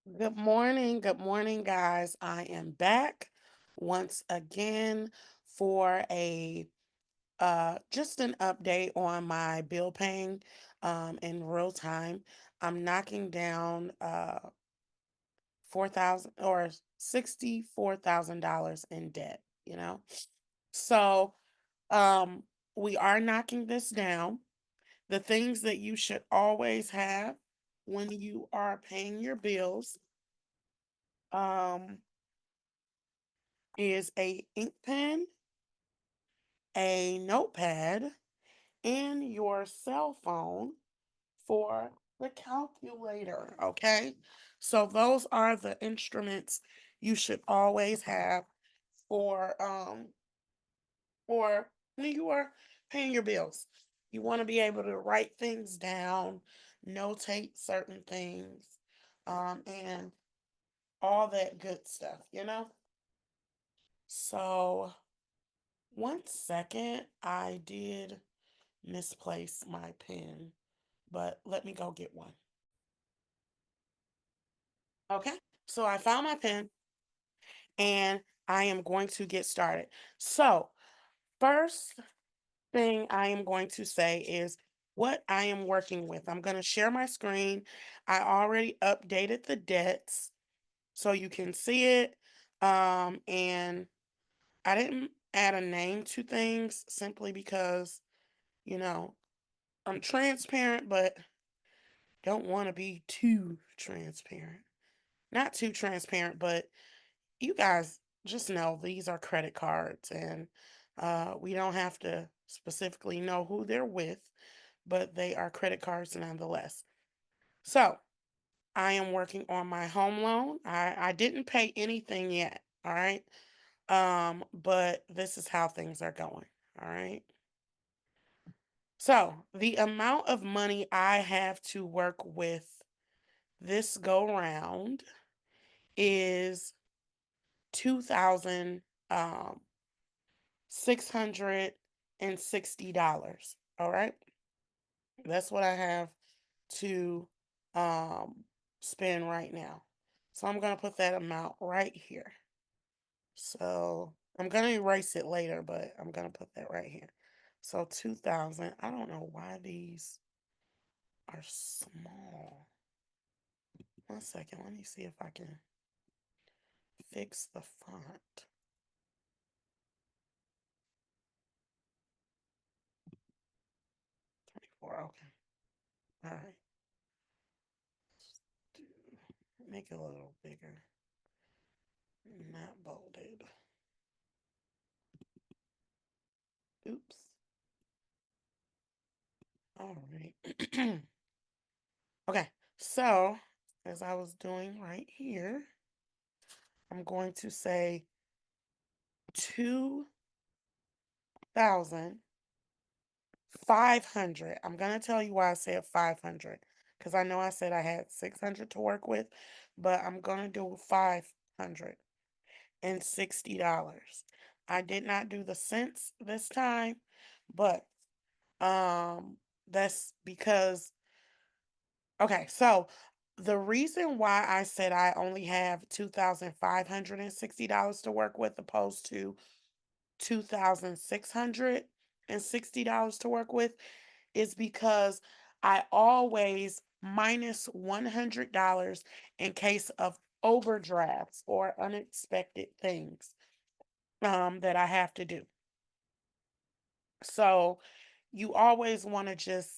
Good morning, guys. I am back once again for a just an update on my bill paying in real time. I'm knocking down 4,000 or $64,000 in debt, you know. So, um we are knocking this down. The things that you should always have when you are paying your bills um is a ink pen, a notepad, and your cell phone for the calculator, okay? So those are the instruments you should always have for for when you are paying your bills. You want to be able to write things down, notate certain things, and all that good stuff, you know? So, one second, I did misplace my pen, but let me go get one. Okay, so I found my pen and I am going to get started. So, first thing I am going to say is what I am working with. I'm going to share my screen. I already updated the debts so you can see it. And I didn't add a name to things simply because, you know, I'm transparent, but don't want to be too transparent. Not too transparent, but you guys just know these are credit cards and we don't have to specifically know who they're with, but they are credit cards nonetheless. So I am working on my home loan. I didn't pay anything yet. All right. But this is how things are going. All right. So the amount of money I have to work with this go round is 2,000 $660. All right. That's what I have to um spend right now. So I'm gonna put that amount right here. So I'm gonna erase it later, but I'm gonna put that right here. So 2,000. I don't know why these are small. One second, let me see if I can fix the font. 24, okay. All right. Make it a little bigger. Not bolded. Oops. All right. Okay. So, as I was doing right here, I'm going to say 2,500. I'm going to tell you why I said 500 because I know I said I had 600 to work with, but I'm going to do $560. I did not do the cents this time, but that's because okay, so the reason why I said I only have $2,560 to work with opposed to $2,660 to work with is because I always minus $100 in case of overdrafts or unexpected things that I have to do. So you always want to just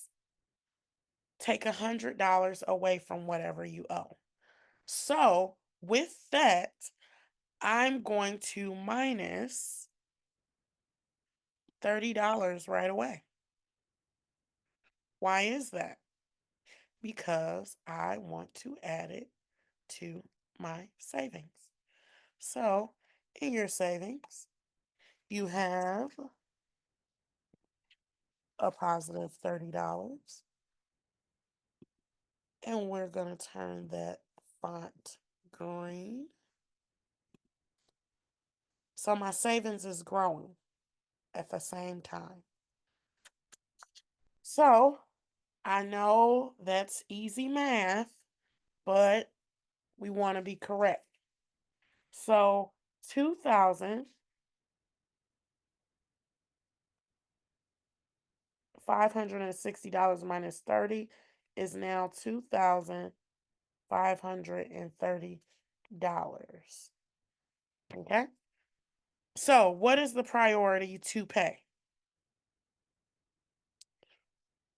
take $100 away from whatever you owe. So with that, I'm going to minus $30 right away. Why is that? Because I want to add it to my savings. So in your savings, you have a positive $30. And we're going to turn that font green. So my savings is growing at the same time. So I know that's easy math, but We want to be correct. So $2,560 minus 30 is now $2,530. Okay. So what is the priority to pay?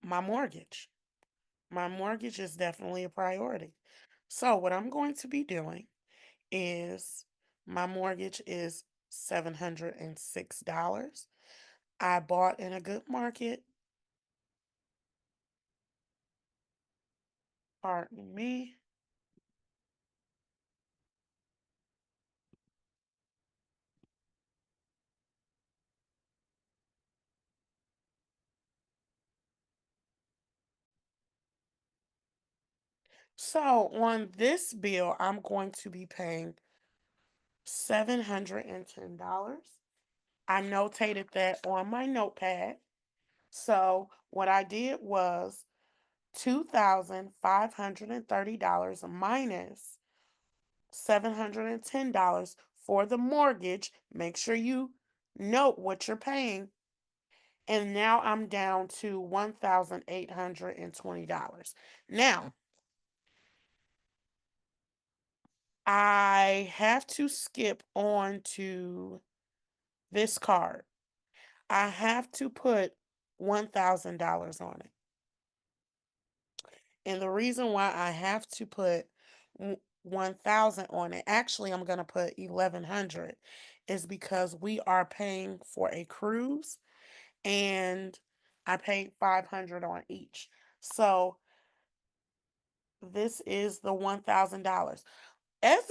My mortgage. My mortgage is definitely a priority. So what I'm going to be doing is my mortgage is $706. I bought in a good market. Pardon me. So on this bill, I'm going to be paying $710. I notated that on my notepad. So what I did was $2,530 minus $710 for the mortgage. Make sure you note what you're paying. And now I'm down to $1,820. Now, I have to skip on to this card. I have to put $1,000 on it. And the reason why I have to put 1,000 on it, actually I'm going to put 1,100, is because we are paying for a cruise and I paid 500 on each. So this is the $1,000. As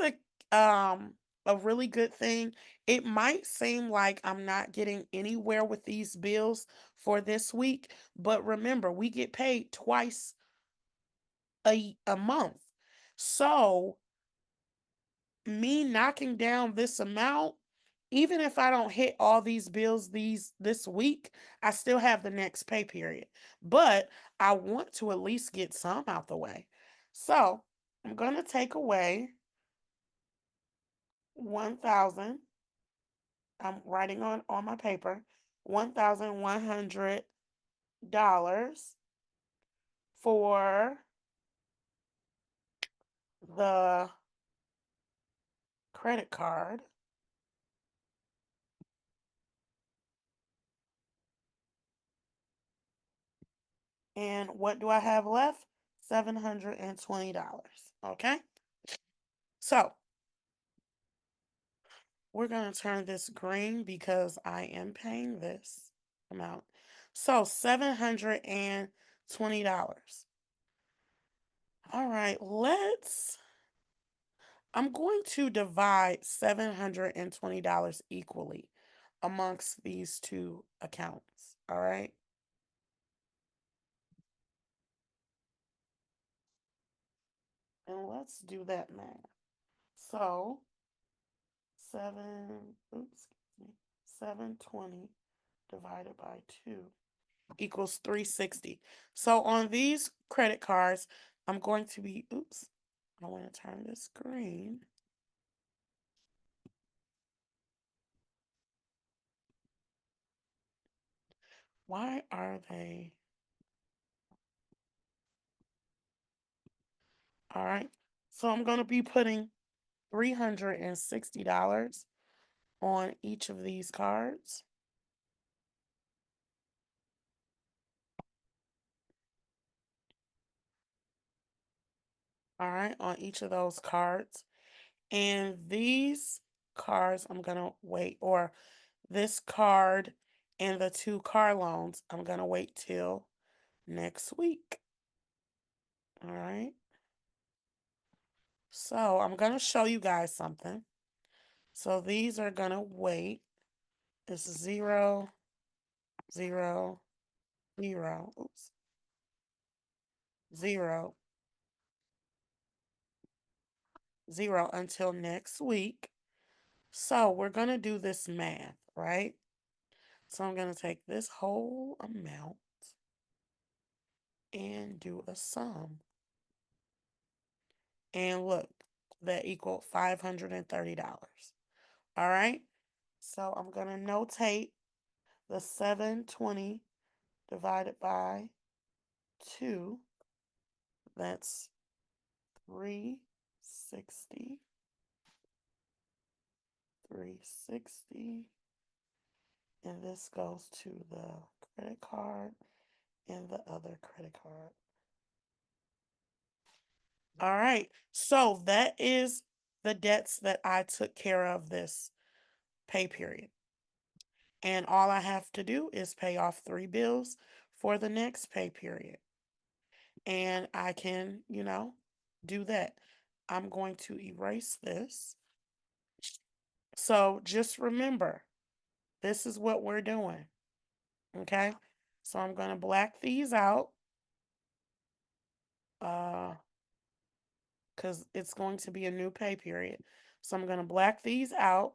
a really good thing, it might seem like I'm not getting anywhere with these bills for this week, but remember, we get paid twice a month. So me knocking down this amount, even if I don't hit all these bills this week, I still have the next pay period. But I want to at least get some out the way. So I'm gonna take away 1,000. I'm writing on my paper, $1,100 for the credit card. And what do I have left? $720. Okay. So we're going to turn this green because I am paying this amount. So $720. All right, I'm going to divide $720 equally amongst these two accounts. All right. And let's do that math. So 720 divided by 2 equals 360. So on these credit cards, I'm going to be, I want to turn this green. Why are they? All right. So I'm going to be putting $360 on each of these cards. All right, on each of those cards. And these cards, I'm going to wait, or this card and the 2 car loans, I'm going to wait till next week. All right. So I'm going to show you guys something. So these are going to wait. It's 0, 0, 0, 0, 0 until next week. So we're going to do this math, right? So I'm going to take this whole amount and do a sum. And look, that equaled $530. All right. So I'm going to notate the 720 divided by 2. That's 360. 360. And this goes to the credit card and the other credit card. All right. So that is the debts that I took care of this pay period. And all I have to do is pay off 3 bills for the next pay period. And I can, do that. I'm going to erase this. So just remember, this is what we're doing. Okay? So I'm going to black these out. Because it's going to be a new pay period. So I'm going to black these out.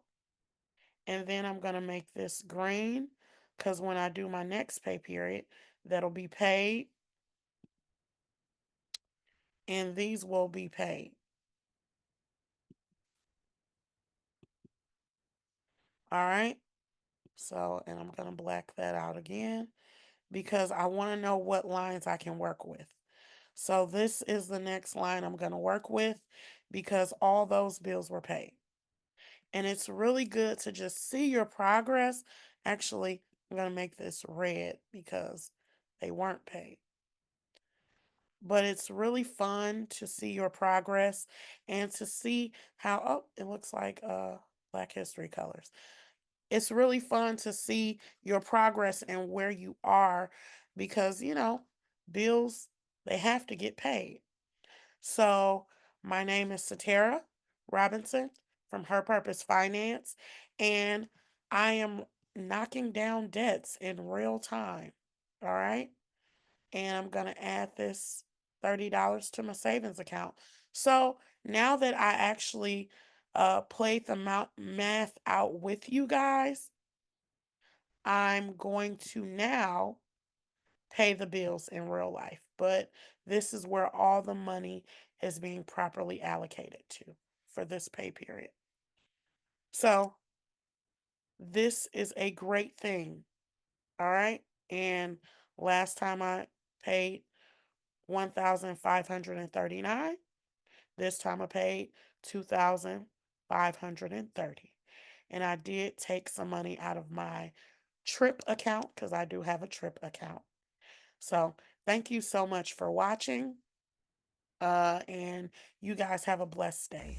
And then I'm going to make this green. Because when I do my next pay period, that'll be paid. And these will be paid. All right. So, and I'm going to black that out again because I want to know what lines I can work with. So this is the next line I'm going to work with because all those bills were paid. And it's really good to just see your progress. Actually, I'm going to make this red because they weren't paid. But it's really fun to see your progress and to see how, oh, it looks like Black History colors. It's really fun to see your progress and where you are because, bills, they have to get paid. So my name is Citerra Robinson from Her Purpose Finance, and I am knocking down debts in real time. All right. And I'm going to add this $30 to my savings account. So now that I actually played the math out with you guys, I'm going to now pay the bills in real life. But this is where all the money is being properly allocated to for this pay period. So this is a great thing. All right. And last time I paid 1,539. This time I paid 2,530. And I did take some money out of my trip account because I do have a trip account. So thank you so much for watching. And you guys have a blessed day.